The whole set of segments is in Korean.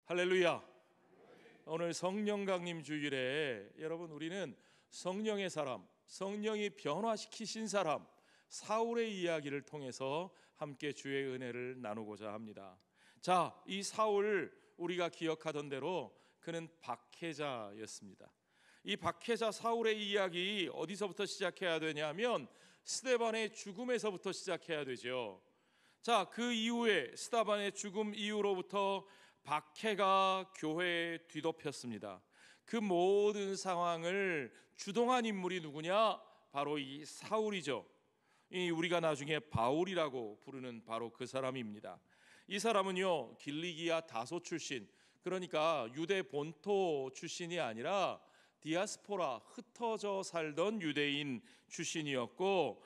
할렐루야. 오늘 성령 강림 주일에 여러분 우리는 성령의 사람, 성령이 변화시키신 사람 사울의 이야기를 통해서 함께 주의 은혜를 나누고자 합니다. 자, 이 사울 우리가 기억하던 대로 그는 박해자였습니다. 이 박해자 사울의 이야기 어디서부터 시작해야 되냐면 스데반의 죽음에서부터 시작해야 되죠. 자, 그 이후에 스데반의 죽음 이후로부터 박해가 교회에 뒤덮였습니다. 그 모든 상황을 주동한 인물이 누구냐? 바로 이 사울이죠. 이 우리가 나중에 바울이라고 부르는 바로 그 사람입니다. 이 사람은요, 길리기아 다소 출신, 그러니까 유대 본토 출신이 아니라 디아스포라, 흩어져 살던 유대인 출신이었고,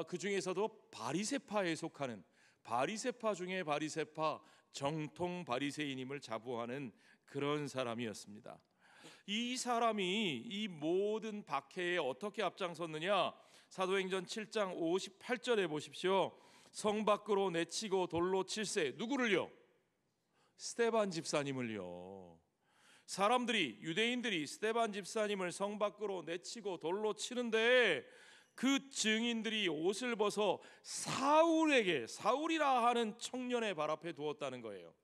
그 중에서도 바리새파에 속하는, 바리새파 중에 바리새파, 정통 바리새인임을 자부하는 그런 사람이었습니다. 이 사람이 이 모든 박해에 어떻게 앞장섰느냐? 사도행전 7장 58절에 보십시오. 성 밖으로 내치고 돌로 칠세. 누구를요? 스데반 집사님을요. 사람들이, 유대인들이 스데반 집사님을 성 밖으로 내치고 돌로 치는데 그 증인들이 옷을 벗어 사울에게, 사울이라 하는 청년의 발 앞에 두었다는 거예요.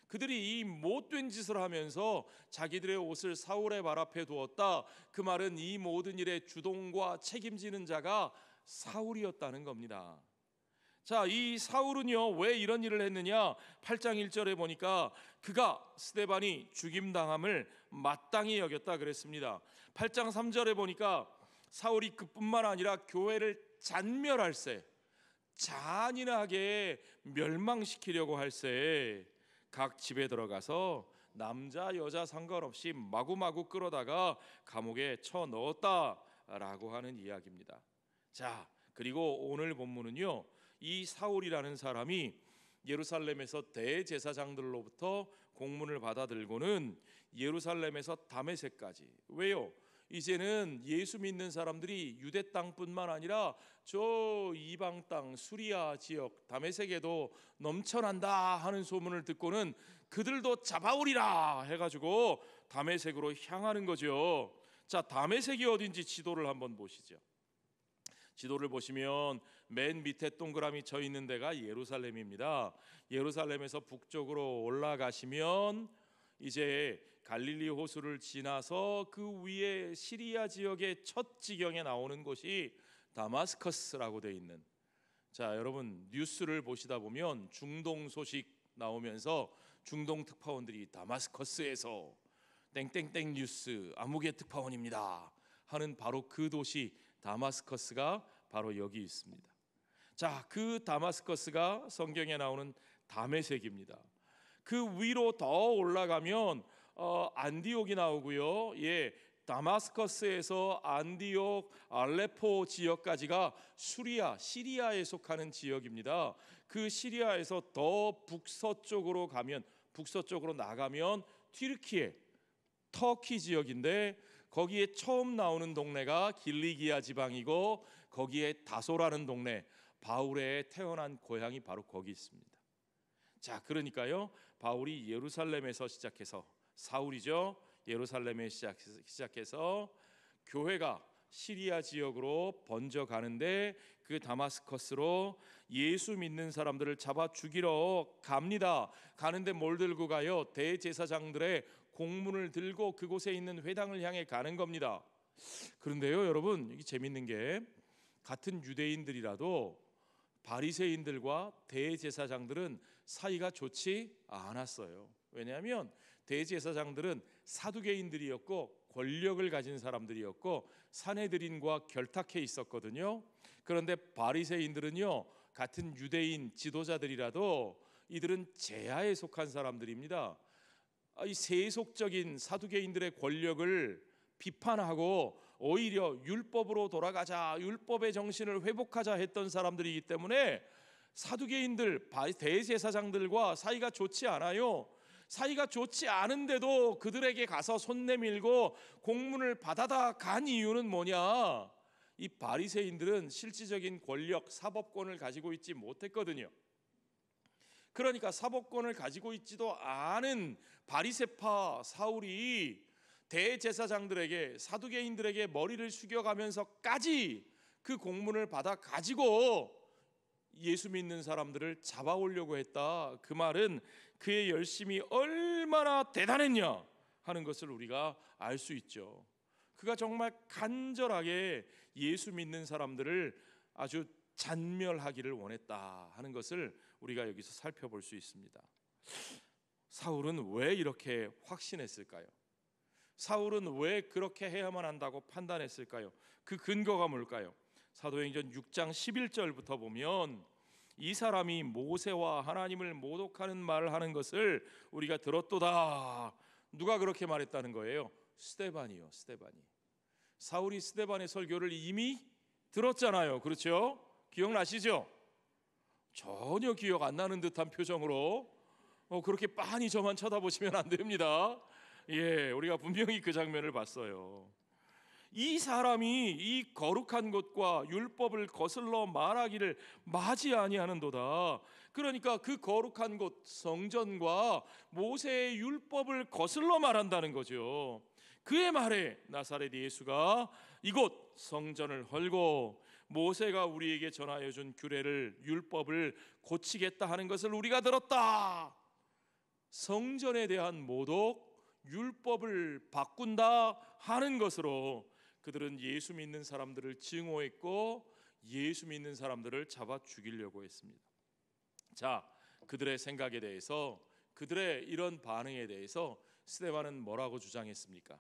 그들이 이 못된 짓을 하면서 자기들의 옷을 사울의 발 앞에 두었다. 그 말은 이 모든 일의 주동과 책임지는 자가 사울이었다는 겁니다. 자, 이 사울은요, 왜 이런 일을 했느냐? 8장 1절에 보니까 그가 스데반이 죽임당함을 마땅히 여겼다 그랬습니다. 8장 3절에 보니까 사울이 그뿐만 아니라 교회를 잔멸할세, 잔인하게 멸망시키려고 할세 각 집에 들어가서 남자 여자 상관없이 마구마구 끌어다가 감옥에 쳐 넣었다라고 하는 이야기입니다. 자, 그리고 오늘 본문은요, 이 사울이라는 사람이 예루살렘에서 대제사장들로부터 공문을 받아 들고는 예루살렘에서 다메섹까지, 왜요? 이제는 예수 믿는 사람들이 유대 땅뿐만 아니라 저 이방 땅 수리아 지역 다메섹에도 넘쳐난다 하는 소문을 듣고는 그들도 잡아오리라 해가지고 다메섹으로 향하는 거죠. 자, 다메섹이 어딘지 지도를 한번 보시죠. 지도를 보시면 맨 밑에 동그라미 쳐 있는 데가 예루살렘입니다. 예루살렘에서 북쪽으로 올라가시면 이제 갈릴리 호수를 지나서 그 위에 시리아 지역의 첫 지경에 나오는 곳이 다마스커스라고 되어 있는, 자, 여러분 뉴스를 보시다 보면 중동 소식 나오면서 중동 특파원들이 다마스커스에서 땡땡땡 뉴스 아무개 특파원입니다 하는 바로 그 도시 다마스커스가 바로 여기 있습니다. 자, 그 다마스커스가 성경에 나오는 다메섹입니다. 그 위로 더 올라가면 안디옥이 나오고요. 예, 다마스커스에서 안디옥, 알레포 지역까지가 수리아, 시리아에 속하는 지역입니다. 그 시리아에서 더 북서쪽으로 가면, 북서쪽으로 나가면 튀르키예, 터키 지역인데 거기에 처음 나오는 동네가 길리기아 지방이고 거기에 다소라는 동네, 바울의 태어난 고향이 바로 거기 있습니다. 자, 그러니까요, 바울이 예루살렘에서 시작해서, 사울이죠, 예루살렘에 시작해서 교회가 시리아 지역으로 번져가는데 그 다마스커스로 예수 믿는 사람들을 잡아 죽이러 갑니다. 가는데 뭘 들고 가요? 대제사장들의 공문을 들고 그곳에 있는 회당을 향해 가는 겁니다. 그런데요, 여러분, 이게 재밌는 게 같은 유대인들이라도 바리새인들과 대제사장들은 사이가 좋지 않았어요. 왜냐하면 대제사장들은 사두개인들이었고 권력을 가진 사람들이었고 사내들인과 결탁해 있었거든요. 그런데 바리새인들은요, 같은 유대인 지도자들이라도 이들은 제야에 속한 사람들입니다. 이 세속적인 사두개인들의 권력을 비판하고 오히려 율법으로 돌아가자, 율법의 정신을 회복하자 했던 사람들이기 때문에 사두개인들, 대제사장들과 사이가 좋지 않아요. 사이가 좋지 않은데도 그들에게 가서 손 내밀고 공문을 받아다 간 이유는 뭐냐? 이 바리새인들은 실질적인 권력, 사법권을 가지고 있지 못했거든요. 그러니까 사법권을 가지고 있지도 않은 바리새파 사울이 대제사장들에게, 사두개인들에게 머리를 숙여가면서까지 그 공문을 받아 가지고 예수 믿는 사람들을 잡아오려고 했다. 그 말은 그의 열심이 얼마나 대단했냐 하는 것을 우리가 알 수 있죠. 그가 정말 간절하게 예수 믿는 사람들을 아주 잔멸하기를 원했다 하는 것을 우리가 여기서 살펴볼 수 있습니다. 사울은 왜 이렇게 확신했을까요? 사울은 왜 그렇게 해야만 한다고 판단했을까요? 그 근거가 뭘까요? 사도행전 6장 11절부터 보면 이 사람이 모세와 하나님을 모독하는 말을 하는 것을 우리가 들었도다. 누가 그렇게 말했다는 거예요? 스데반이요. 스데반이. 사울이 스데반의 설교를 이미 들었잖아요. 그렇죠? 기억나시죠? 전혀 기억 안 나는 듯한 표정으로 그렇게 빤히 저만 쳐다보시면 안 됩니다. 우리가 분명히 그 장면을 봤어요. 이 사람이 이 거룩한 곳과 율법을 거슬러 말하기를 마지 아니하는도다. 그러니까 그 거룩한 곳 성전과 모세의 율법을 거슬러 말한다는 거죠. 그의 말에 나사렛 예수가 이곳 성전을 헐고 모세가 우리에게 전하여 준 규례를, 율법을 고치겠다 하는 것을 우리가 들었다. 성전에 대한 모독, 율법을 바꾼다 하는 것으로 그들은 예수 믿는 사람들을 증오했고 예수 믿는 사람들을 잡아 죽이려고 했습니다. 자, 그들의 생각에 대해서, 그들의 이런 반응에 대해서 스데반은 뭐라고 주장했습니까?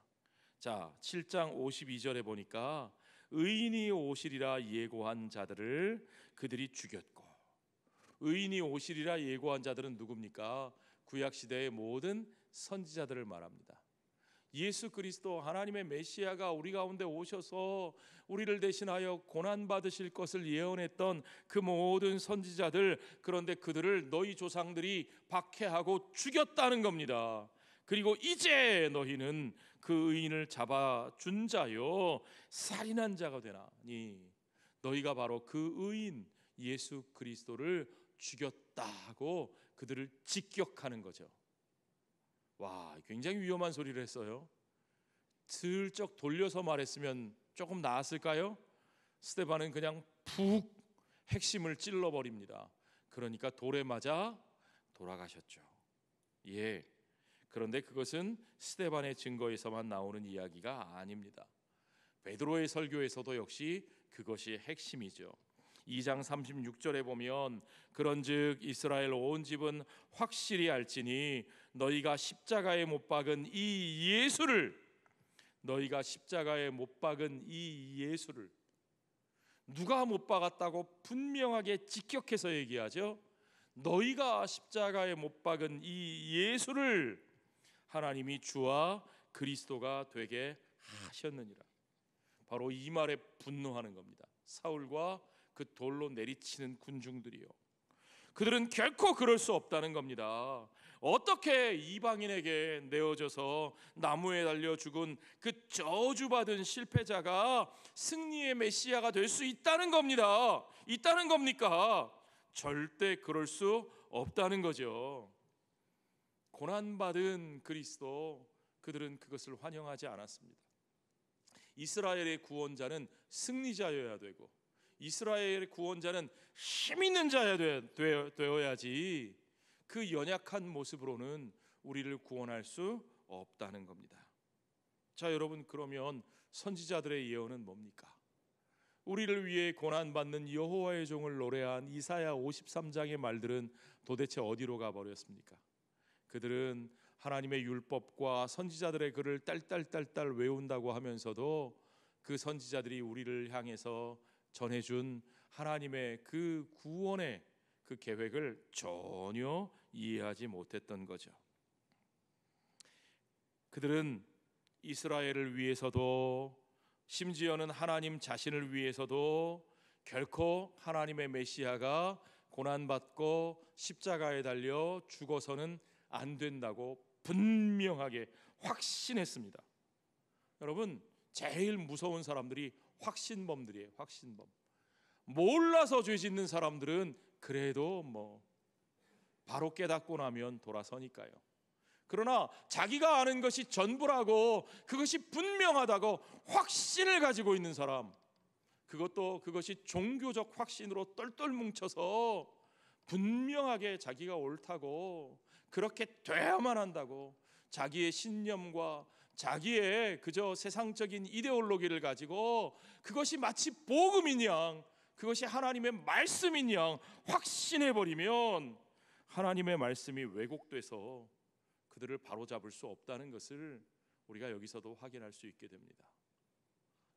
자, 7장 52절에 보니까 의인이 오시리라 예고한 자들을 그들이 죽였고, 의인이 오시리라 예고한 자들은 누굽니까? 구약시대의 모든 선지자들을 말합니다. 예수 그리스도 하나님의 메시아가 우리 가운데 오셔서 우리를 대신하여 고난받으실 것을 예언했던 그 모든 선지자들, 그런데 그들을 너희 조상들이 박해하고 죽였다는 겁니다. 그리고 이제 너희는 그 의인을 잡아준 자요 살인한 자가 되나니 너희가 바로 그 의인 예수 그리스도를 죽였다고 그들을 직격하는 거죠. 와, 굉장히 위험한 소리를 했어요. 슬쩍 돌려서 말했으면 조금 나았을까요? 스데반은 그냥 푹 핵심을 찔러버립니다. 그러니까 돌에 맞아 돌아가셨죠. 그런데 그것은 스데반의 증거에서만 나오는 이야기가 아닙니다. 베드로의 설교에서도 역시 그것이 핵심이죠. 2장 36절에 보면 그런즉 이스라엘 온 집은 확실히 알지니 너희가 십자가에 못 박은 이 예수를, 너희가 십자가에 못 박은 이 예수를, 누가 못 박았다고 분명하게 직격해서 얘기하죠. 너희가 십자가에 못 박은 이 예수를 하나님이 주와 그리스도가 되게 하셨느니라. 바로 이 말에 분노하는 겁니다. 사울과 그 돌로 내리치는 군중들이요, 그들은 결코 그럴 수 없다는 겁니다. 어떻게 이방인에게 내어져서 나무에 달려 죽은 그 저주받은 실패자가 승리의 메시아가 될 수 있다는 겁니다. 있다는 겁니까? 절대 그럴 수 없다는 거죠. 고난받은 그리스도, 그들은 그것을 환영하지 않았습니다. 이스라엘의 구원자는 승리자여야 되고 이스라엘의 구원자는 힘 있는 자야 되어야지 그 연약한 모습으로는 우리를 구원할 수 없다는 겁니다. 자, 여러분, 그러면 선지자들의 예언은 뭡니까? 우리를 위해 고난받는 여호와의 종을 노래한 이사야 53장의 말들은 도대체 어디로 가버렸습니까? 그들은 하나님의 율법과 선지자들의 글을 딸딸딸딸 외운다고 하면서도 그 선지자들이 우리를 향해서 전해준 하나님의 그 구원의 그 계획을 전혀 이해하지 못했던 거죠. 그들은 이스라엘을 위해서도, 심지어는 하나님 자신을 위해서도 결코 하나님의 메시아가 고난받고 십자가에 달려 죽어서는 안 된다고 분명하게 확신했습니다. 여러분, 제일 무서운 사람들이 확신범들이에요. 확신범. 몰라서 죄 짓는 사람들은 그래도 바로 깨닫고 나면 돌아서니까요. 그러나 자기가 아는 것이 전부라고, 그것이 분명하다고 확신을 가지고 있는 사람, 그것이 종교적 확신으로 똘똘 뭉쳐서 분명하게 자기가 옳다고, 그렇게 돼야만 한다고 자기의 신념과 자기의 그저 세상적인 이데올로기를 가지고 그것이 마치 복음인 양, 그것이 하나님의 말씀인 양 확신해버리면 하나님의 말씀이 왜곡돼서 그들을 바로잡을 수 없다는 것을 우리가 여기서도 확인할 수 있게 됩니다.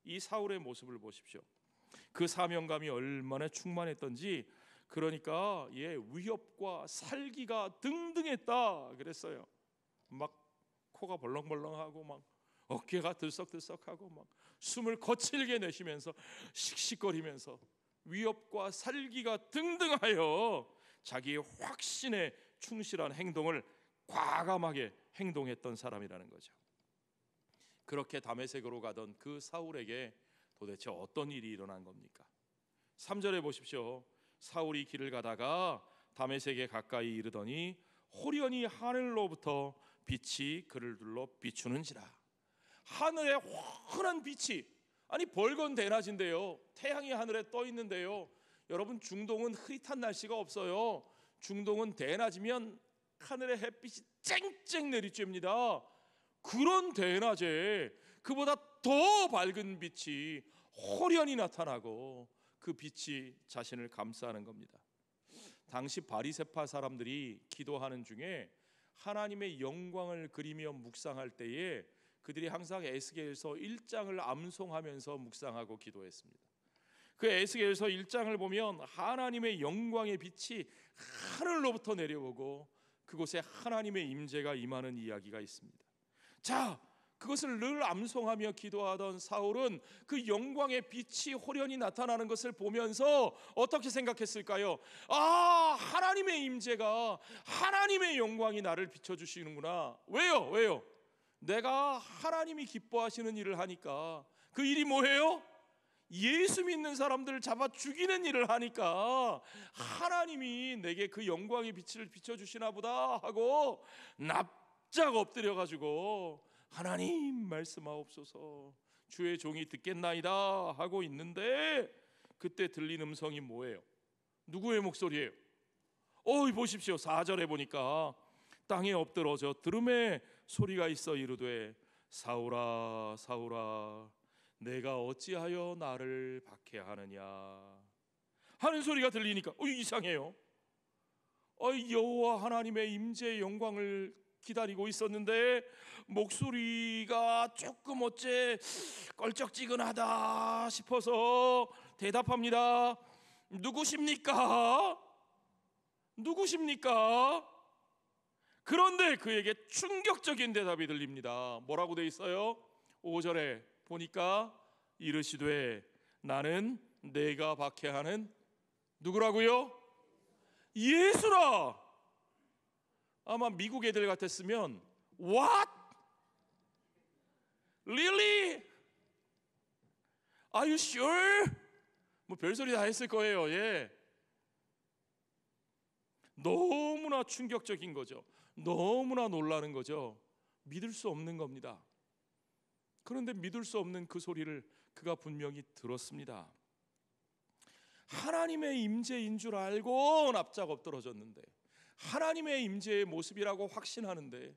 이 사울의 모습을 보십시오. 그 사명감이 얼마나 충만했던지, 그러니까 위협과 살기가 등등했다 그랬어요. 막 코가 벌렁벌렁하고 막 어깨가 들썩들썩하고 막 숨을 거칠게 내쉬면서 씩씩거리면서 위협과 살기가 등등하여 자기의 확신에 충실한 행동을 과감하게 행동했던 사람이라는 거죠. 그렇게 다메섹으로 가던 그 사울에게 도대체 어떤 일이 일어난 겁니까? 3절에 보십시오. 사울이 길을 가다가 다메섹에 가까이 이르더니 호련히 하늘로부터 빛이 그를 둘러 비추는지라. 하늘에 환한 빛이, 아니 벌건 대낮인데요, 태양이 하늘에 떠 있는데요. 여러분, 중동은 흐릿한 날씨가 없어요. 중동은 대낮이면 하늘에 햇빛이 쨍쨍 내리쬐입니다. 그런 대낮에 그보다 더 밝은 빛이 호련히 나타나고 그 빛이 자신을 감싸는 겁니다. 당시 바리새파 사람들이 기도하는 중에 하나님의 영광을 그리며 묵상할 때에 그들이 항상 에스겔서 1장을 암송하면서 묵상하고 기도했습니다. 그 에스겔서 1장을 보면 하나님의 영광의 빛이 하늘로부터 내려오고 그곳에 하나님의 임재가 임하는 이야기가 있습니다. 자, 그것을 늘 암송하며 기도하던 사울은 그 영광의 빛이 호련히 나타나는 것을 보면서 어떻게 생각했을까요? 아, 하나님의 임재가, 하나님의 영광이 나를 비춰주시는구나. 왜요? 내가 하나님이 기뻐하시는 일을 하니까. 그 일이 뭐예요? 예수 믿는 사람들을 잡아 죽이는 일을 하니까 하나님이 내게 그 영광의 빛을 비춰주시나 보다 하고 납작 엎드려가지고 하나님 말씀하옵소서, 주의 종이 듣겠나이다 하고 있는데, 그때 들린 음성이 뭐예요? 누구의 목소리예요? 보십시오. 4절에 보니까 땅에 엎드러져 들음의 소리가 있어 이르되 사울아 사울아 내가 어찌하여 나를 박해하느냐 하는 소리가 들리니까 이상해요. 여호와 하나님의 임재의 영광을 기다리고 있었는데 목소리가 조금 어째 껄쩍지근하다 싶어서 대답합니다. 누구십니까? 그런데 그에게 충격적인 대답이 들립니다. 뭐라고 돼 있어요? 5절에 보니까 이르시되 나는 내가 박해하는 누구라고요? 예수라. 아마 미국 애들 같았으면 What? Really? Are you sure? 뭐 별소리 다 했을 거예요. 너무나 충격적인 거죠. 너무나 놀라는 거죠. 믿을 수 없는 겁니다. 그런데 믿을 수 없는 그 소리를 그가 분명히 들었습니다. 하나님의 임재인 줄 알고 납작 엎드러졌는데, 하나님의 임재의 모습이라고 확신하는데,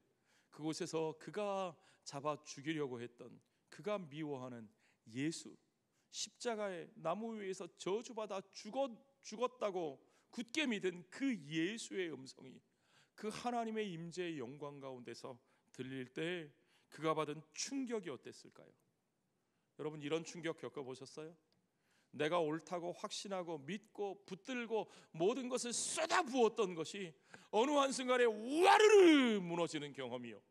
그곳에서 그가 잡아 죽이려고 했던, 그가 미워하는 예수, 십자가에 나무 위에서 저주받아 죽었다고 굳게 믿은 그 예수의 음성이 그 하나님의 임재의 영광 가운데서 들릴 때 그가 받은 충격이 어땠을까요? 여러분, 이런 충격 겪어보셨어요? 내가 옳다고 확신하고 믿고 붙들고 모든 것을 쏟아부었던 것이 어느 한순간에 와르르 무너지는 경험이요,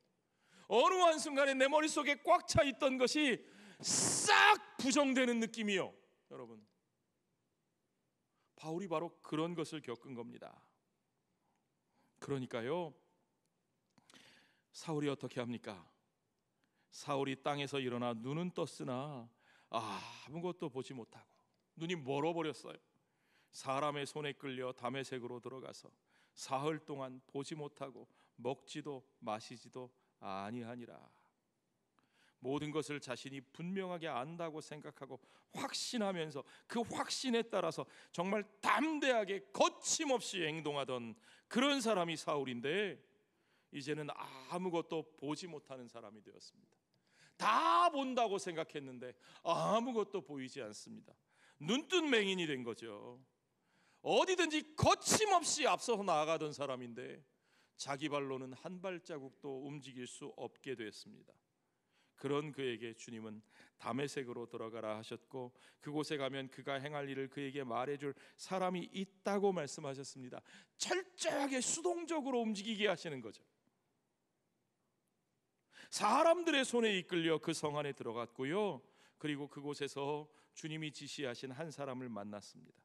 어느 한순간에 내 머릿속에 꽉 차 있던 것이 싹 부정되는 느낌이요. 여러분, 바울이 바로 그런 것을 겪은 겁니다. 그러니까요, 사울이 어떻게 합니까? 사울이 땅에서 일어나 눈은 떴으나 아무것도 보지 못하고 눈이 멀어버렸어요. 사람의 손에 끌려 다메섹으로 들어가서 사흘 동안 보지 못하고 먹지도 마시지도 아니하니라. 모든 것을 자신이 분명하게 안다고 생각하고 확신하면서 그 확신에 따라서 정말 담대하게 거침없이 행동하던 그런 사람이 사울인데, 이제는 아무것도 보지 못하는 사람이 되었습니다. 다 본다고 생각했는데 아무것도 보이지 않습니다. 눈뜬 맹인이 된 거죠. 어디든지 거침없이 앞서서 나아가던 사람인데 자기 발로는 한 발자국도 움직일 수 없게 됐습니다. 그런 그에게 주님은 다메섹으로 들어가라 하셨고, 그곳에 가면 그가 행할 일을 그에게 말해줄 사람이 있다고 말씀하셨습니다. 철저하게 수동적으로 움직이게 하시는 거죠. 사람들의 손에 이끌려 그 성 안에 들어갔고요, 그리고 그곳에서 주님이 지시하신 한 사람을 만났습니다.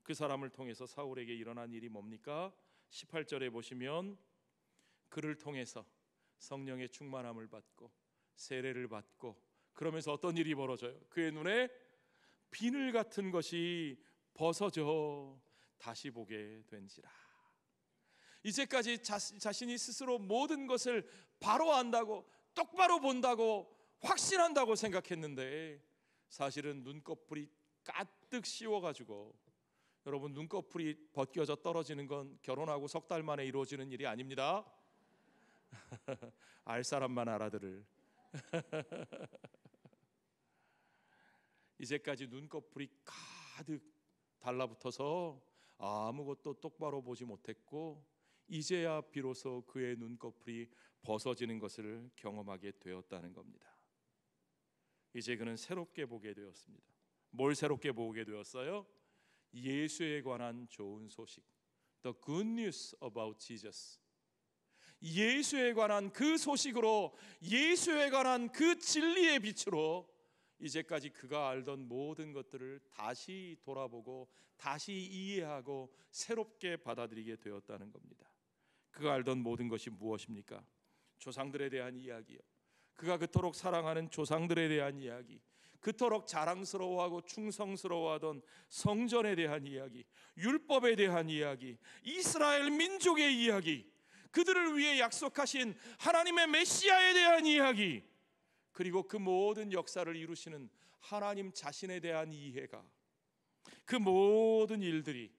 그 사람을 통해서 사울에게 일어난 일이 뭡니까? 18절에 보시면 그를 통해서 성령의 충만함을 받고 세례를 받고, 그러면서 어떤 일이 벌어져요? 그의 눈에 비늘 같은 것이 벗어져 다시 보게 된지라. 이제까지 자신이 스스로 모든 것을 바로 안다고, 똑바로 본다고, 확신한다고 생각했는데 사실은 눈꺼풀이 가득 씌워가지고, 여러분, 눈꺼풀이 벗겨져 떨어지는 건 결혼하고 석 달 만에 이루어지는 일이 아닙니다. 알 사람만 알아들을. 이제까지 눈꺼풀이 가득 달라붙어서 아무것도 똑바로 보지 못했고, 이제야 비로소 그의 눈꺼풀이 벗어지는 것을 경험하게 되었다는 겁니다. 이제 그는 새롭게 보게 되었습니다. 뭘 새롭게 보게 되었어요? 예수에 관한 좋은 소식, The good news about Jesus. 예수에 관한 그 소식으로, 예수에 관한 그 진리의 빛으로 이제까지 그가 알던 모든 것들을 다시 돌아보고 다시 이해하고 새롭게 받아들이게 되었다는 겁니다. 그가 알던 모든 것이 무엇입니까? 조상들에 대한 이야기요. 그가 그토록 사랑하는 조상들에 대한 이야기, 그토록 자랑스러워하고 충성스러워하던 성전에 대한 이야기, 율법에 대한 이야기, 이스라엘 민족의 이야기, 그들을 위해 약속하신 하나님의 메시아에 대한 이야기, 그리고 그 모든 역사를 이루시는 하나님 자신에 대한 이해가, 그 모든 일들이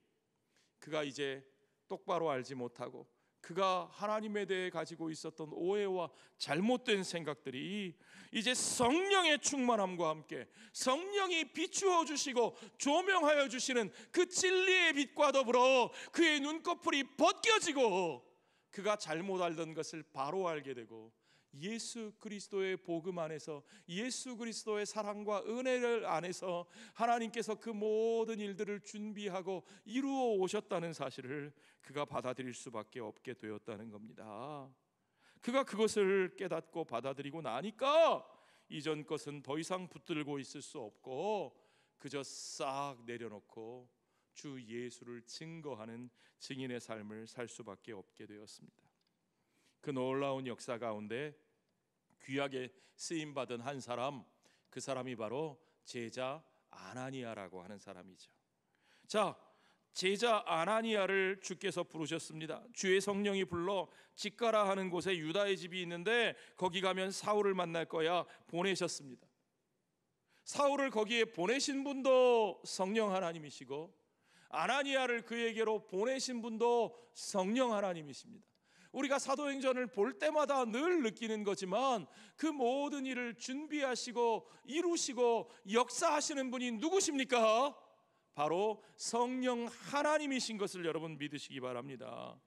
그가 이제 똑바로 알지 못하고 그가 하나님에 대해 가지고 있었던 오해와 잘못된 생각들이 이제 성령의 충만함과 함께 성령이 비추어 주시고 조명하여 주시는 그 진리의 빛과 더불어 그의 눈꺼풀이 벗겨지고 그가 잘못 알던 것을 바로 알게 되고, 예수 그리스도의 복음 안에서, 예수 그리스도의 사랑과 은혜를 안에서 하나님께서 그 모든 일들을 준비하고 이루어 오셨다는 사실을 그가 받아들일 수밖에 없게 되었다는 겁니다. 그가 그것을 깨닫고 받아들이고 나니까 이전 것은 더 이상 붙들고 있을 수 없고 그저 싹 내려놓고 주 예수를 증거하는 증인의 삶을 살 수밖에 없게 되었습니다. 그 놀라운 역사 가운데 귀하게 쓰임받은 한 사람, 그 사람이 바로 제자 아나니아라고 하는 사람이죠. 자, 제자 아나니아를 주께서 부르셨습니다. 주의 성령이 불러 직가라 하는 곳에 유다의 집이 있는데 거기 가면 사울을 만날 거야 보내셨습니다. 사울을 거기에 보내신 분도 성령 하나님이시고 아나니아를 그에게로 보내신 분도 성령 하나님이십니다. 우리가 사도행전을 볼 때마다 늘 느끼는 거지만 그 모든 일을 준비하시고 이루시고 역사하시는 분이 누구십니까? 바로 성령 하나님이신 것을 여러분 믿으시기 바랍니다.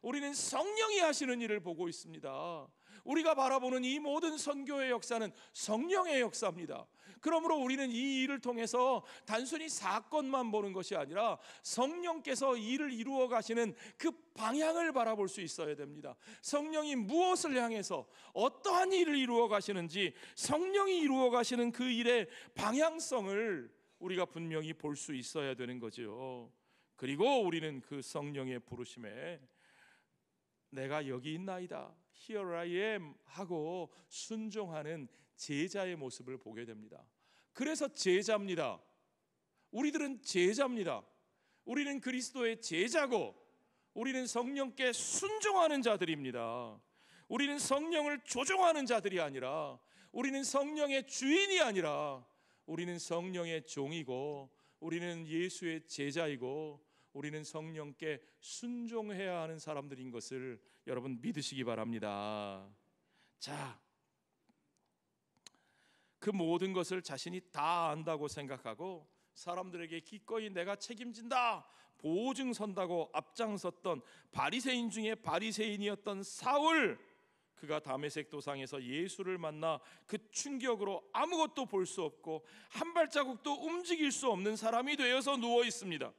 우리는 성령이 하시는 일을 보고 있습니다. 우리가 바라보는 이 모든 선교의 역사는 성령의 역사입니다. 그러므로 우리는 이 일을 통해서 단순히 사건만 보는 것이 아니라 성령께서 일을 이루어 가시는 그 방향을 바라볼 수 있어야 됩니다. 성령이 무엇을 향해서 어떠한 일을 이루어 가시는지, 성령이 이루어 가시는 그 일의 방향성을 우리가 분명히 볼 수 있어야 되는 거죠. 그리고 우리는 그 성령의 부르심에 내가 여기 있나이다, Here I am 하고 순종하는 제자의 모습을 보게 됩니다. 그래서 제자입니다. 우리들은 제자입니다. 우리는 그리스도의 제자고 우리는 성령께 순종하는 자들입니다. 우리는 성령을 조종하는 자들이 아니라, 우리는 성령의 주인이 아니라, 우리는 성령의 종이고, 우리는 예수의 제자이고, 우리는 성령께 순종해야 하는 사람들인 것을 여러분 믿으시기 바랍니다. 자, 그 모든 것을 자신이 다 안다고 생각하고 사람들에게 기꺼이 내가 책임진다 보증 선다고 앞장섰던 바리새인 중에 바리새인이었던 사울, 그가 다메섹 도상에서 예수를 만나 그 충격으로 아무것도 볼 수 없고 한 발자국도 움직일 수 없는 사람이 되어서 누워 있습니다.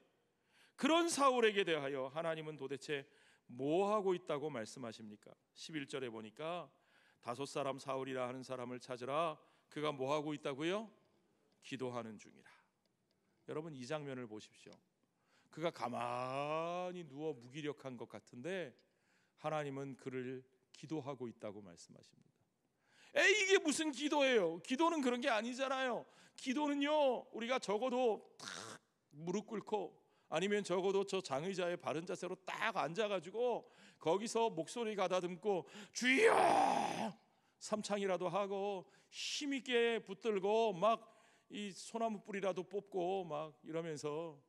그런 사울에게 대하여 하나님은 도대체 뭐 하고 있다고 말씀하십니까? 11절에 보니까 다섯 사람 사울이라 하는 사람을 찾으라. 그가 뭐 하고 있다고요? 기도하는 중이라. 여러분 이 장면을 보십시오. 그가 가만히 누워 무기력한 것 같은데 하나님은 그를 기도하고 있다고 말씀하십니다. 이게 무슨 기도예요? 기도는 그런 게 아니잖아요. 기도는요, 우리가 적어도 탁 무릎 꿇고 아니면 적어도 저 장의자의 바른 자세로 딱 앉아가지고 거기서 목소리 가다듬고 주여 삼창이라도 하고 힘있게 붙들고 막 이 소나무 뿌리라도 뽑고 막 이러면서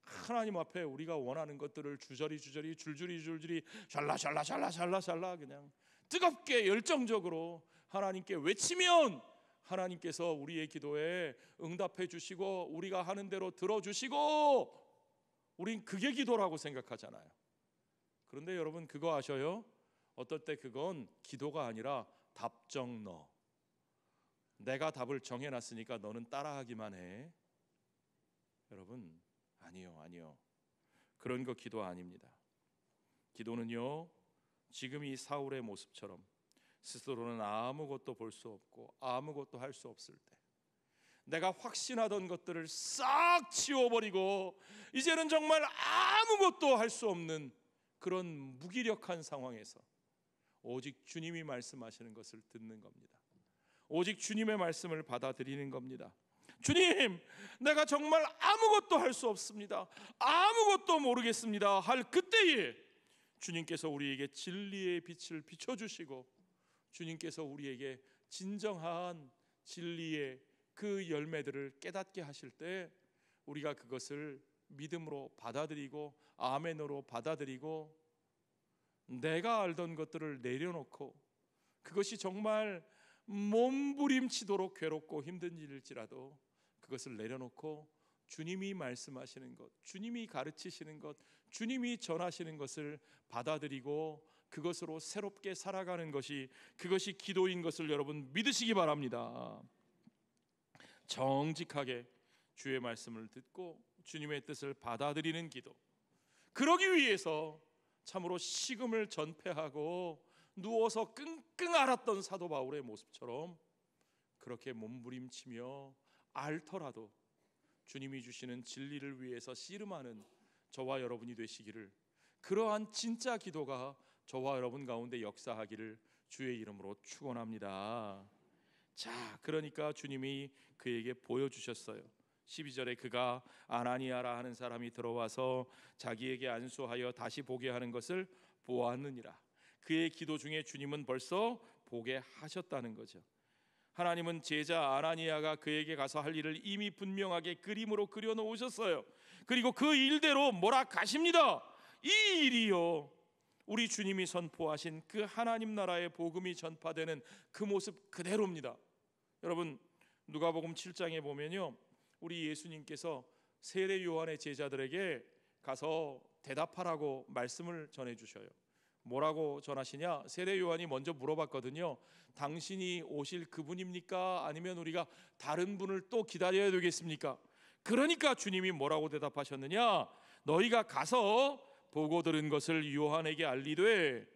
하나님 앞에 우리가 원하는 것들을 주저리 줄줄이 샬라 그냥 뜨겁게 열정적으로 하나님께 외치면 하나님께서 우리의 기도에 응답해 주시고 우리가 하는 대로 들어주시고, 우린 그게 기도라고 생각하잖아요. 그런데 여러분 그거 아셔요? 어떨 때 그건 기도가 아니라 답정너. 내가 답을 정해놨으니까 너는 따라하기만 해. 여러분 아니요. 그런 거 기도 아닙니다. 기도는요, 지금 이 사울의 모습처럼 스스로는 아무것도 볼 수 없고 아무것도 할 수 없을 때, 내가 확신하던 것들을 싹 치워버리고 이제는 정말 아무것도 할 수 없는 그런 무기력한 상황에서 오직 주님이 말씀하시는 것을 듣는 겁니다. 오직 주님의 말씀을 받아들이는 겁니다. 주님, 내가 정말 아무것도 할 수 없습니다. 아무것도 모르겠습니다. 할 그때에 주님께서 우리에게 진리의 빛을 비춰주시고 주님께서 우리에게 진정한 진리의 그 열매들을 깨닫게 하실 때 우리가 그것을 믿음으로 받아들이고 아멘으로 받아들이고 내가 알던 것들을 내려놓고, 그것이 정말 몸부림치도록 괴롭고 힘든 일일지라도 그것을 내려놓고 주님이 말씀하시는 것, 주님이 가르치시는 것, 주님이 전하시는 것을 받아들이고 그것으로 새롭게 살아가는 것이, 그것이 기도인 것을 여러분 믿으시기 바랍니다. 정직하게 주의 말씀을 듣고 주님의 뜻을 받아들이는 기도, 그러기 위해서 참으로 식음을 전폐하고 누워서 끙끙 앓았던 사도 바울의 모습처럼 그렇게 몸부림치며 앓더라도 주님이 주시는 진리를 위해서 씨름하는 저와 여러분이 되시기를, 그러한 진짜 기도가 저와 여러분 가운데 역사하기를 주의 이름으로 축원합니다. 자, 그러니까 주님이 그에게 보여주셨어요. 12절에 그가 아나니아라 하는 사람이 들어와서 자기에게 안수하여 다시 보게 하는 것을 보았느니라. 그의 기도 중에 주님은 벌써 보게 하셨다는 거죠. 하나님은 제자 아나니아가 그에게 가서 할 일을 이미 분명하게 그림으로 그려놓으셨어요. 그리고 그 일대로 몰아가십니다. 이 일이요, 우리 주님이 선포하신 그 하나님 나라의 복음이 전파되는 그 모습 그대로입니다. 여러분 누가복음 7장에 보면요, 우리 예수님께서 세례 요한의 제자들에게 가서 대답하라고 말씀을 전해주셔요. 뭐라고 전하시냐? 세례 요한이 먼저 물어봤거든요. 당신이 오실 그분입니까? 아니면 우리가 다른 분을 또 기다려야 되겠습니까? 그러니까 주님이 뭐라고 대답하셨느냐? 너희가 가서 보고 들은 것을 요한에게 알리되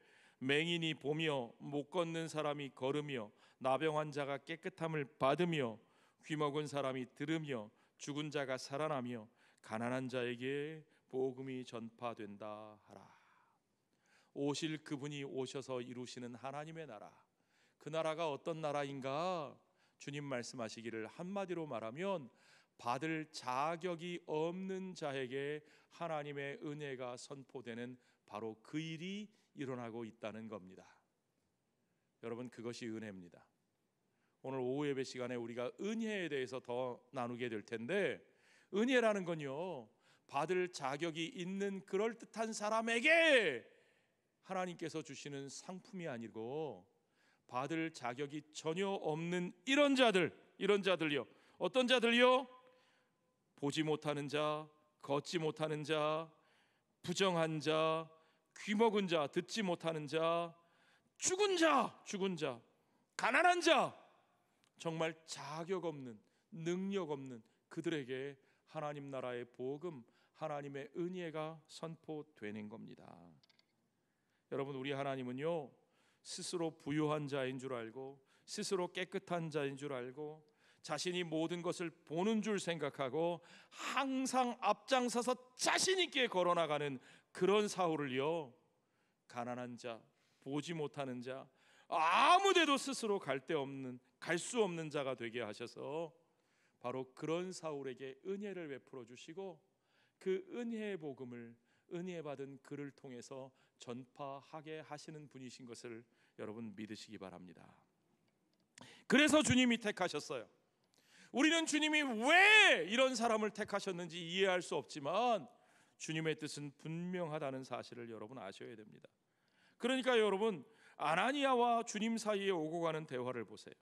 맹인이 보며 못 걷는 사람이 걸으며 나병 환자가 깨끗함을 받으며 귀먹은 사람이 들으며 죽은 자가 살아나며 가난한 자에게 복음이 전파된다 하라. 오실 그분이 오셔서 이루시는 하나님의 나라, 그 나라가 어떤 나라인가? 주님 말씀하시기를 한마디로 말하면 받을 자격이 없는 자에게 하나님의 은혜가 선포되는 바로 그 일이 일어나고 있다는 겁니다. 여러분, 그것이 은혜입니다. 오늘 오후 예배 시간에 우리가 은혜에 대해서 더 나누게 될 텐데, 은혜라는 건요, 받을 자격이 있는 그럴듯한 사람에게 하나님께서 주시는 상품이 아니고 받을 자격이 전혀 없는 이런 자들요. 어떤 자들요? 보지 못하는 자, 걷지 못하는 자, 부정한 자, 귀먹은 자, 듣지 못하는 자, 죽은 자, 가난한 자, 정말 자격 없는, 능력 없는 그들에게 하나님 나라의 복음, 하나님의 은혜가 선포되는 겁니다. 여러분, 우리 하나님은요, 스스로 부유한 자인 줄 알고, 스스로 깨끗한 자인 줄 알고, 자신이 모든 것을 보는 줄 생각하고 항상 앞장서서 자신 있게 걸어나가는 그런 사울을요, 가난한 자, 보지 못하는 자, 아무데도 스스로 갈 수 없는 자가 되게 하셔서 바로 그런 사울에게 은혜를 베풀어 주시고, 그 은혜의 복음을 은혜 받은 그를 통해서 전파하게 하시는 분이신 것을 여러분 믿으시기 바랍니다. 그래서 주님이 택하셨어요. 우리는 주님이 왜 이런 사람을 택하셨는지 이해할 수 없지만 주님의 뜻은 분명하다는 사실을 여러분 아셔야 됩니다. 그러니까 여러분, 아나니아와 주님 사이에 오고 가는 대화를 보세요.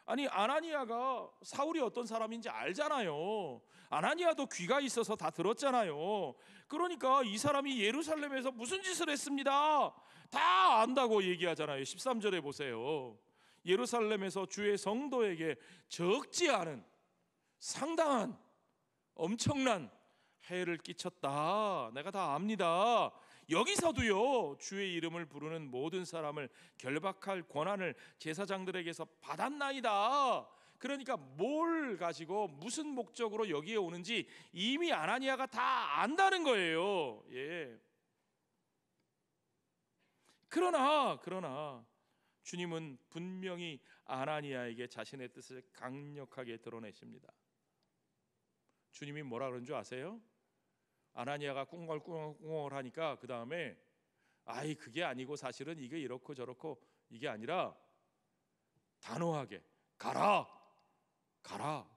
아니, 아나니아가 사울이 어떤 사람인지 알잖아요. 아나니아도 귀가 있어서 다 들었잖아요. 그러니까 이 사람이 예루살렘에서 무슨 짓을 했습니다, 다 안다고 얘기하잖아요. 13절에 보세요. 예루살렘에서 주의 성도에게 적지 않은 상당한 엄청난 해를 끼쳤다, 내가 다 압니다. 여기서도요, 주의 이름을 부르는 모든 사람을 결박할 권한을 제사장들에게서 받았나이다. 그러니까 뭘 가지고 무슨 목적으로 여기에 오는지 이미 아나니아가 다 안다는 거예요. 예. 그러나 주님은 분명히 아나니아에게 자신의 뜻을 강력하게 드러내십니다. 주님이 뭐라 그런 줄 아세요? 아나니아가 꿍얼꿍얼 하니까 그 다음에 아이, 그게 아니고 사실은 이게 이렇고 저렇고, 이게 아니라 단호하게 가라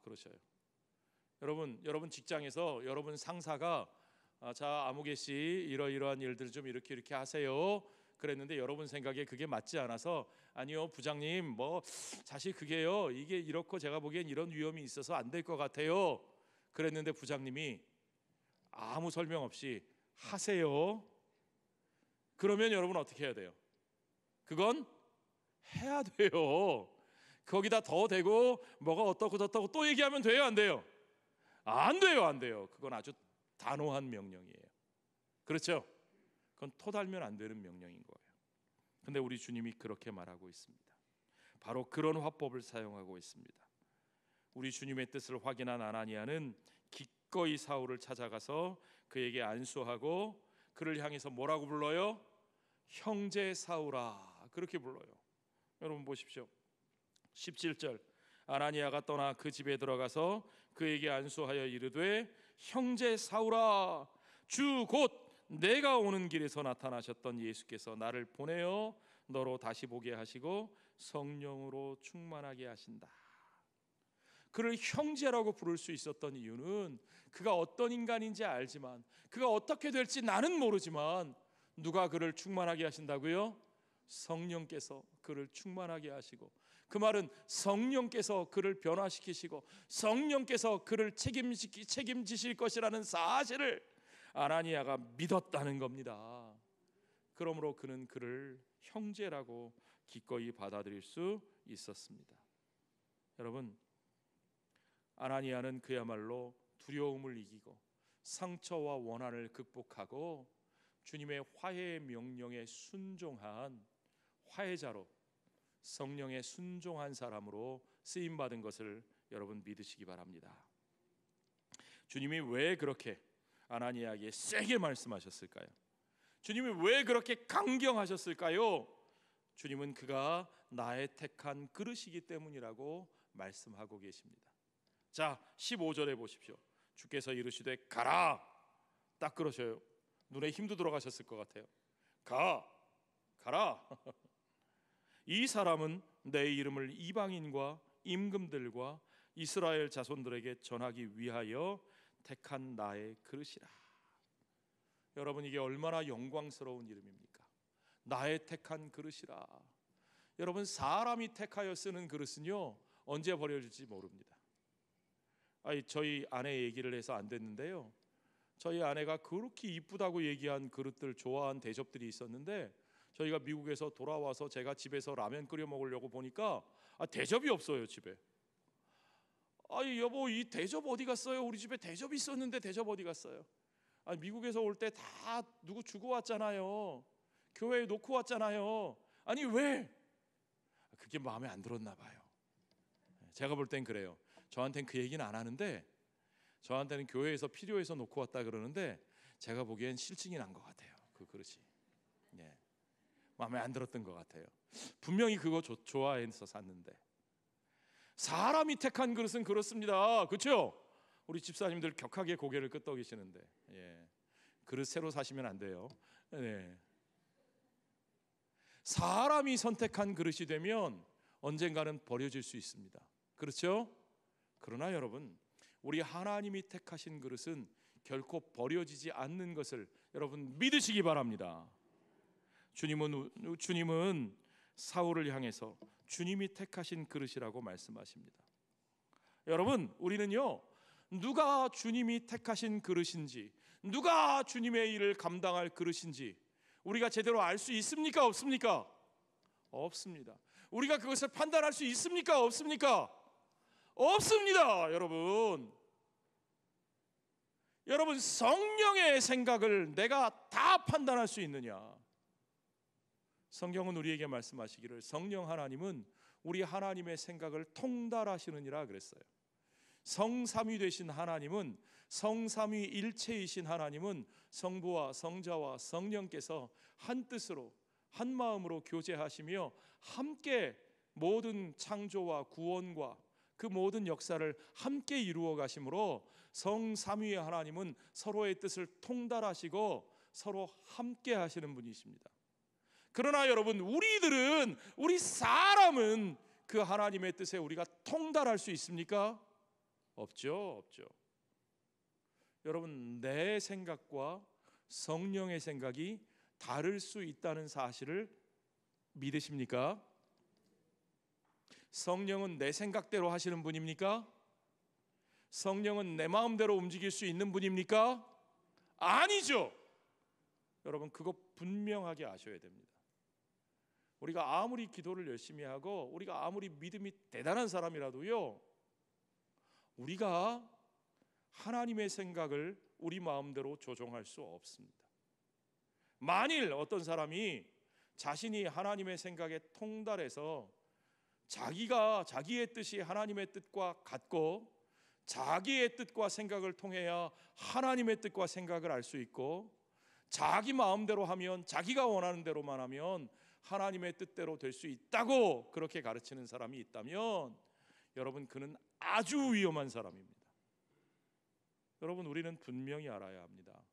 그러셔요. 여러분 직장에서 여러분 상사가 자, 아무개 씨 이러이러한 일들 좀 이렇게 하세요 그랬는데, 여러분 생각에 그게 맞지 않아서 아니요 부장님, 뭐 사실 그게요, 이게 이렇고 제가 보기엔 이런 위험이 있어서 안 될 것 같아요 그랬는데, 부장님이 아무 설명 없이 하세요. 그러면 여러분 어떻게 해야 돼요? 그건 해야 돼요. 거기다 더 대고 뭐가 어떻고 저떻고 또 얘기하면 돼요, 안 돼요? 안 돼요. 그건 아주 단호한 명령이에요. 그렇죠? 그건 토달면 안 되는 명령인 거예요. 근데 우리 주님이 그렇게 말하고 있습니다. 바로 그런 화법을 사용하고 있습니다. 우리 주님의 뜻을 확인한 아나니아는 기꺼이 사울을 찾아가서 그에게 안수하고 그를 향해서 뭐라고 불러요? 형제 사울아, 그렇게 불러요. 여러분 보십시오. 17절, 아나니아가 떠나 그 집에 들어가서 그에게 안수하여 이르되 형제 사울아, 주 곧 내가 오는 길에서 나타나셨던 예수께서 나를 보내어 너로 다시 보게 하시고 성령으로 충만하게 하신다. 그를 형제라고 부를 수 있었던 이유는 그가 어떤 인간인지 알지만, 그가 어떻게 될지 나는 모르지만 누가 그를 충만하게 하신다고요? 성령께서 그를 충만하게 하시고, 그 말은 성령께서 그를 변화시키시고 성령께서 그를 책임지실 것이라는 사실을 아나니아가 믿었다는 겁니다. 그러므로 그는 그를 형제라고 기꺼이 받아들일 수 있었습니다. 여러분, 아나니아는 그야말로 두려움을 이기고 상처와 원한을 극복하고 주님의 화해의 명령에 순종한 화해자로, 성령에 순종한 사람으로 쓰임받은 것을 여러분 믿으시기 바랍니다. 주님이 왜 그렇게 아나니아에게 세게 말씀하셨을까요? 주님이 왜 그렇게 강경하셨을까요? 주님은 그가 나의 택한 그릇이기 때문이라고 말씀하고 계십니다. 자, 15절에 보십시오. 주께서 이르시되 가라. 딱 그러셔요. 눈에 힘도 들어가셨을 것 같아요. 가라. 이 사람은 내 이름을 이방인과 임금들과 이스라엘 자손들에게 전하기 위하여 택한 나의 그릇이라. 여러분, 이게 얼마나 영광스러운 이름입니까? 나의 택한 그릇이라. 여러분, 사람이 택하여 쓰는 그릇은요, 언제 버려질지 모릅니다. 저희 아내 얘기를 해서 안 됐는데요, 저희 아내가 그렇게 이쁘다고 얘기한 그릇들, 좋아한 대접들이 있었는데, 저희가 미국에서 돌아와서 제가 집에서 라면 끓여 먹으려고 보니까 대접이 없어요, 집에. 여보, 이 대접 어디 갔어요? 우리 집에 대접이 있었는데 대접 어디 갔어요? 미국에서 올 때 다 누구 주고 왔잖아요. 교회에 놓고 왔잖아요. 아니 왜? 그게 마음에 안 들었나 봐요. 제가 볼 땐 그래요. 저한테는 그 얘기는 안 하는데, 저한테는 교회에서 필요해서 놓고 왔다 그러는데, 제가 보기엔 실증이 난 것 같아요. 그 그릇이 마음에 안 들었던 것 같아요. 분명히 그거 좋아해서 샀는데. 사람이 택한 그릇은 그렇습니다. 그렇죠? 우리 집사님들 격하게 고개를 끄덕이시는데, 그릇 새로 사시면 안 돼요. 사람이 선택한 그릇이 되면 언젠가는 버려질 수 있습니다. 그렇죠? 그러나 여러분, 우리 하나님이 택하신 그릇은 결코 버려지지 않는 것을 여러분 믿으시기 바랍니다. 주님은 사울을 향해서 주님이 택하신 그릇이라고 말씀하십니다. 여러분, 우리는요, 누가 주님이 택하신 그릇인지, 누가 주님의 일을 감당할 그릇인지 우리가 제대로 알 수 있습니까? 없습니까? 없습니다. 우리가 그것을 판단할 수 있습니까? 없습니까? 없습니다. 여러분, 성령의 생각을 내가 다 판단할 수 있느냐? 성경은 우리에게 말씀하시기를 성령 하나님은 우리 하나님의 생각을 통달하시느니라 그랬어요. 성삼위 되신 하나님은, 성삼위 일체이신 하나님은 성부와 성자와 성령께서 한 뜻으로 한 마음으로 교제하시며 함께 모든 창조와 구원과 그 모든 역사를 함께 이루어 가심으로 성삼위의 하나님은 서로의 뜻을 통달하시고 서로 함께 하시는 분이십니다. 그러나 여러분, 우리 사람은 그 하나님의 뜻에 우리가 통달할 수 있습니까? 없죠. 여러분, 내 생각과 성령의 생각이 다를 수 있다는 사실을 믿으십니까? 성령은 내 생각대로 하시는 분입니까? 성령은 내 마음대로 움직일 수 있는 분입니까? 아니죠. 여러분, 그거 분명하게 아셔야 됩니다. 우리가 아무리 기도를 열심히 하고 우리가 아무리 믿음이 대단한 사람이라도요, 우리가 하나님의 생각을 우리 마음대로 조종할 수 없습니다. 만일 어떤 사람이 자신이 하나님의 생각에 통달해서 자기의 뜻이 하나님의 뜻과 같고 자기의 뜻과 생각을 통해야 하나님의 뜻과 생각을 알 수 있고 자기 마음대로 하면, 자기가 원하는 대로만 하면 하나님의 뜻대로 될 수 있다고 그렇게 가르치는 사람이 있다면 여러분, 그는 아주 위험한 사람입니다. 여러분, 우리는 분명히 알아야 합니다.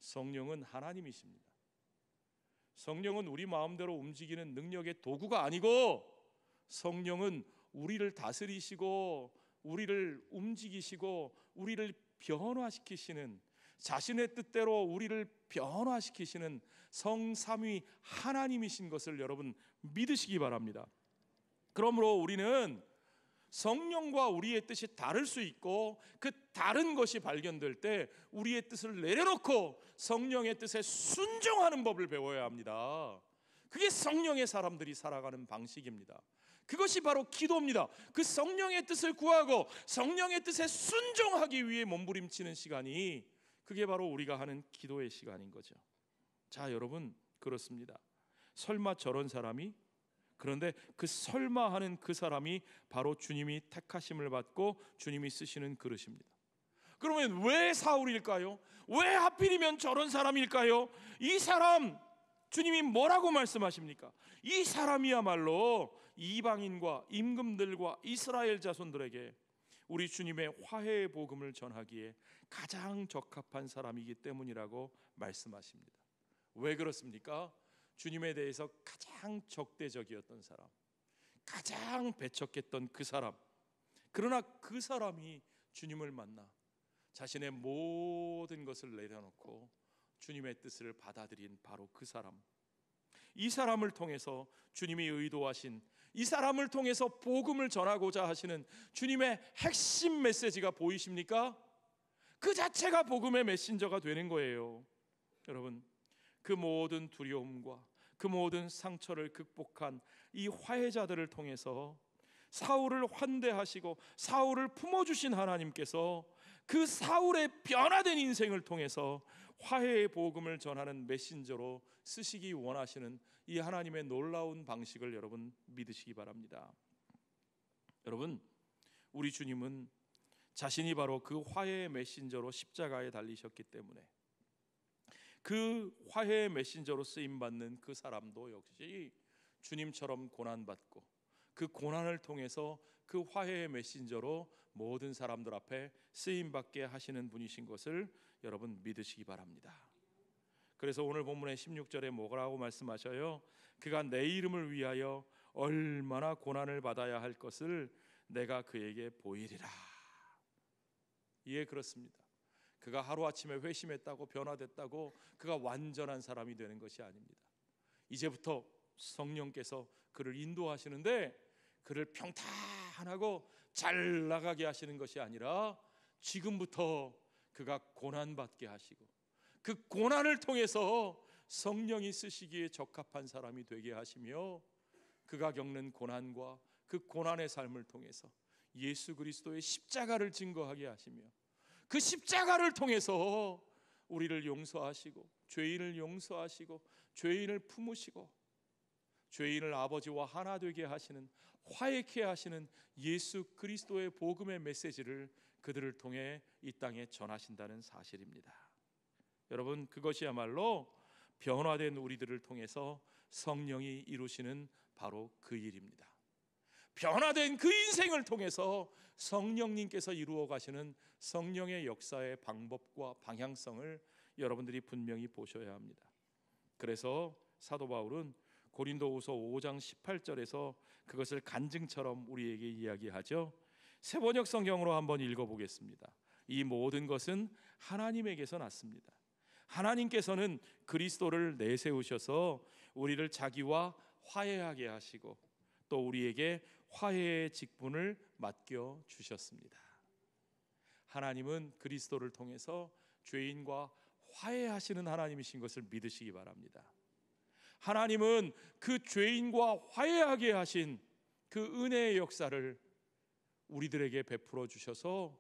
성령은 하나님이십니다. 성령은 우리 마음대로 움직이는 능력의 도구가 아니고 성령은 우리를 다스리시고 우리를 움직이시고 우리를 변화시키시는, 자신의 뜻대로 우리를 변화시키시는 성삼위 하나님이신 것을 여러분 믿으시기 바랍니다. 그러므로 우리는 성령과 우리의 뜻이 다를 수 있고 그 다른 것이 발견될 때 우리의 뜻을 내려놓고 성령의 뜻에 순종하는 법을 배워야 합니다. 그게 성령의 사람들이 살아가는 방식입니다. 그것이 바로 기도입니다. 그 성령의 뜻을 구하고 성령의 뜻에 순종하기 위해 몸부림치는 시간이, 그게 바로 우리가 하는 기도의 시간인 거죠. 자, 여러분, 그렇습니다. 설마 저런 사람이, 그런데 그 설마 하는 그 사람이 바로 주님이 택하심을 받고 주님이 쓰시는 그릇입니다. 그러면 왜 사울일까요? 왜 하필이면 저런 사람일까요? 이 사람, 주님이 뭐라고 말씀하십니까? 이 사람이야말로 이방인과 임금들과 이스라엘 자손들에게 우리 주님의 화해의 복음을 전하기에 가장 적합한 사람이기 때문이라고 말씀하십니다. 왜 그렇습니까? 주님에 대해서 가장 적대적이었던 사람, 가장 배척했던 그 사람, 그러나 그 사람이 주님을 만나 자신의 모든 것을 내려놓고 주님의 뜻을 받아들인 바로 그 사람, 이 사람을 통해서 주님이 의도하신, 이 사람을 통해서 복음을 전하고자 하시는 주님의 핵심 메시지가 보이십니까? 그 자체가 복음의 메신저가 되는 거예요. 여러분, 그 모든 두려움과 그 모든 상처를 극복한 이 화해자들을 통해서 사울을 환대하시고 사울을 품어주신 하나님께서 그 사울의 변화된 인생을 통해서 화해의 복음을 전하는 메신저로 쓰시기 원하시는 이 하나님의 놀라운 방식을 여러분 믿으시기 바랍니다. 여러분, 우리 주님은 자신이 바로 그 화해의 메신저로 십자가에 달리셨기 때문에 그 화해의 메신저로 쓰임받는 그 사람도 역시 주님처럼 고난받고 그 고난을 통해서 그 화해의 메신저로 모든 사람들 앞에 쓰임받게 하시는 분이신 것을 여러분 믿으시기 바랍니다. 그래서 오늘 본문의 16절에 뭐라고 말씀하셔요? 그가 내 이름을 위하여 얼마나 고난을 받아야 할 것을 내가 그에게 보이리라. 예, 그렇습니다. 그가 하루아침에 회심했다고 변화됐다고 그가 완전한 사람이 되는 것이 아닙니다. 이제부터 성령께서 그를 인도하시는데 그를 평탄하고 잘 나가게 하시는 것이 아니라 지금부터 그가 고난받게 하시고 그 고난을 통해서 성령이 쓰시기에 적합한 사람이 되게 하시며 그가 겪는 고난과 그 고난의 삶을 통해서 예수 그리스도의 십자가를 증거하게 하시며 그 십자가를 통해서 우리를 용서하시고 죄인을 용서하시고 죄인을 품으시고 죄인을 아버지와 하나 되게 하시는, 화해케 하시는 예수 그리스도의 복음의 메시지를 그들을 통해 이 땅에 전하신다는 사실입니다. 여러분, 그것이야말로 변화된 우리들을 통해서 성령이 이루시는 바로 그 일입니다. 변화된 그 인생을 통해서 성령님께서 이루어 가시는 성령의 역사의 방법과 방향성을 여러분들이 분명히 보셔야 합니다. 그래서 사도 바울은 고린도후서 5장 18절에서 그것을 간증처럼 우리에게 이야기하죠. 세번역 성경으로 한번 읽어보겠습니다. 이 모든 것은 하나님에게서 났습니다. 하나님께서는 그리스도를 내세우셔서 우리를 자기와 화해하게 하시고 또 우리에게 화해의 직분을 맡겨 주셨습니다. 하나님은 그리스도를 통해서 죄인과 화해하시는 하나님이신 것을 믿으시기 바랍니다. 하나님은 그 죄인과 화해하게 하신 그 은혜의 역사를 우리들에게 베풀어 주셔서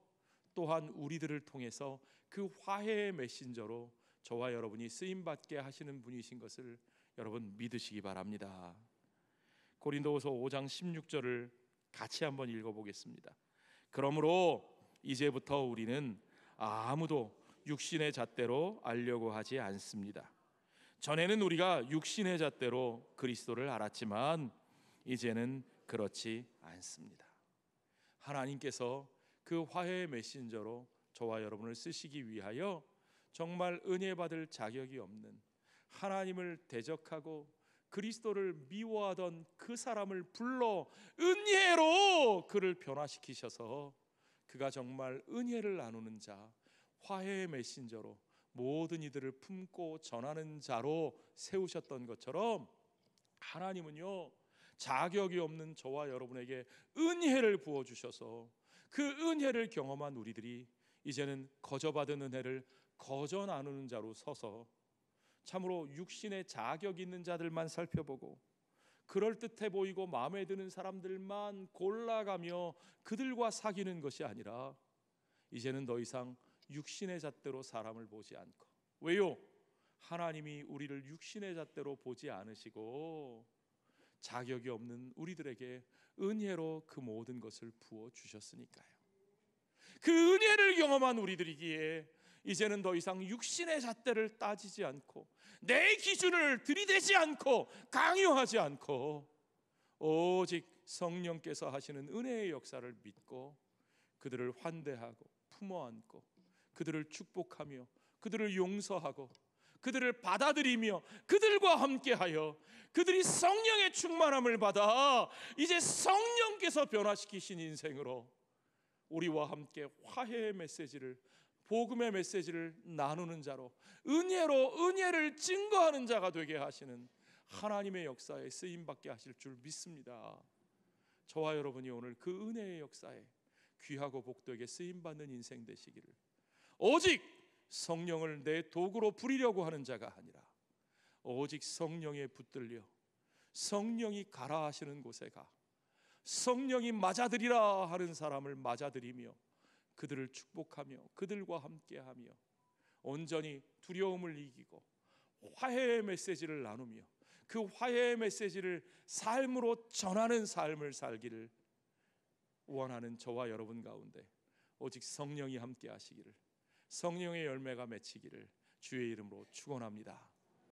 또한 우리들을 통해서 그 화해의 메신저로 저와 여러분이 쓰임받게 하시는 분이신 것을 여러분 믿으시기 바랍니다. 고린도후서 5장 16절을 같이 한번 읽어보겠습니다. 그러므로 이제부터 우리는 아무도 육신의 잣대로 알려고 하지 않습니다. 전에는 우리가 육신의 잣대로 그리스도를 알았지만 이제는 그렇지 않습니다. 하나님께서 그 화해의 메신저로 저와 여러분을 쓰시기 위하여 정말 은혜 받을 자격이 없는, 하나님을 대적하고 그리스도를 미워하던 그 사람을 불러 은혜로 그를 변화시키셔서 그가 정말 은혜를 나누는 자, 화해의 메신저로 모든 이들을 품고 전하는 자로 세우셨던 것처럼 하나님은요, 자격이 없는 저와 여러분에게 은혜를 부어주셔서 그 은혜를 경험한 우리들이 이제는 거저받은 은혜를 거저 나누는 자로 서서 참으로 육신의 자격 있는 자들만 살펴보고 그럴듯해 보이고 마음에 드는 사람들만 골라가며 그들과 사귀는 것이 아니라 이제는 더 이상 육신의 잣대로 사람을 보지 않고, 왜요? 하나님이 우리를 육신의 잣대로 보지 않으시고 자격이 없는 우리들에게 은혜로 그 모든 것을 부어 주셨으니까요. 그 은혜를 경험한 우리들이기에 이제는 더 이상 육신의 잣대를 따지지 않고 내 기준을 들이대지 않고 강요하지 않고 오직 성령께서 하시는 은혜의 역사를 믿고 그들을 환대하고 품어 안고 그들을 축복하며 그들을 용서하고 그들을 받아들이며 그들과 함께하여 그들이 성령의 충만함을 받아 이제 성령께서 변화시키신 인생으로 우리와 함께 화해의 메시지를, 복음의 메시지를 나누는 자로 은혜로 은혜를 증거하는 자가 되게 하시는 하나님의 역사에 쓰임받게 하실 줄 믿습니다. 저와 여러분이 오늘 그 은혜의 역사에 귀하고 복되게 쓰임받는 인생 되시기를, 오직 성령을 내 도구로 부리려고 하는 자가 아니라 오직 성령에 붙들려 성령이 가라 하시는 곳에 가 성령이 맞아들이라 하는 사람을 맞아들이며 그들을 축복하며 그들과 함께하며 온전히 두려움을 이기고 화해의 메시지를 나누며 그 화해의 메시지를 삶으로 전하는 삶을 살기를 원하는 저와 여러분 가운데 오직 성령이 함께 하시기를, 성령의 열매가 맺히기를 주의 이름으로 축원합니다.